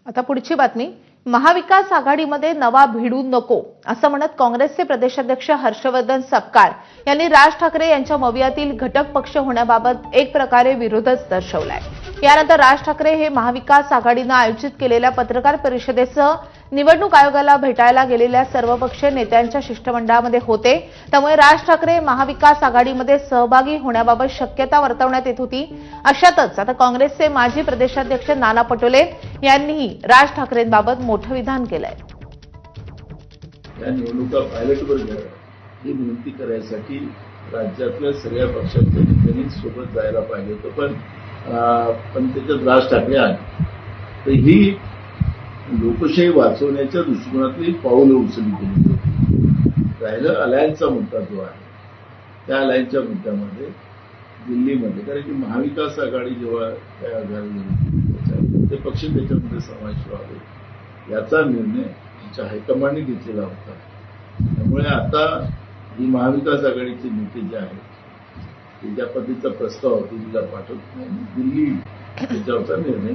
आता पुढची बातमी. महाविकास आघाडीमध्ये नवा भिडू नको असं म्हणत काँग्रेसचे प्रदेशाध्यक्ष हर्षवर्धन सपकाळ यांनी राज ठाकरे यांच्या मवियातील घटक पक्ष होण्याबाबत एक प्रकारे विरोधच दर्शवलाय. यानंतर राज ठाकरे हे महाविकास आघाडीनं आयोजित केलेल्या पत्रकार परिषदेसह निवडणूक आयोगाला भेटायला गेलेल्या सर्वपक्षीय नेत्यांच्या शिष्टमंडळामध्ये होते. त्यामुळे राज ठाकरे महाविकास आघाडीमध्ये सहभागी होण्याबाबत शक्यता वर्तवण्यात येत होती. अशातच आता काँग्रेसचे माजी प्रदेशाध्यक्ष नाना पटोले यांनीही राज ठाकरेंबाबत मोठं विधान केलंय. या निवडणुका पायलटवर घ्या ही विनंती करायसाठी राज्यातल्या सगळ्या पक्षांच्या नेत्यांनी सोबत जायला पाहिजे होतं, पण त्याच्यात राज ठाकरे आले. तर ही लोकशाही वाचवण्याच्या दृष्टिकोनातली पाऊल उचलली गेली होती. राहिलं अलायन्सचा मुद्दा जो आहे, त्या अलायन्सच्या मुद्द्यामध्ये दिल्लीमध्ये, कारण की महाविकास आघाडी जेव्हा त्या आघाडी ते पक्ष त्याच्यामध्ये समावेश व्हावे याचा निर्णय आमच्या हायकमांडने घेतलेला होता. त्यामुळे आता ही महाविकास आघाडीचे नेते जे आहेत ते ज्या पद्धतीचा प्रस्ताव दिल्लीला पाठवत नाही, दिल्ली त्याच्यावरचा निर्णय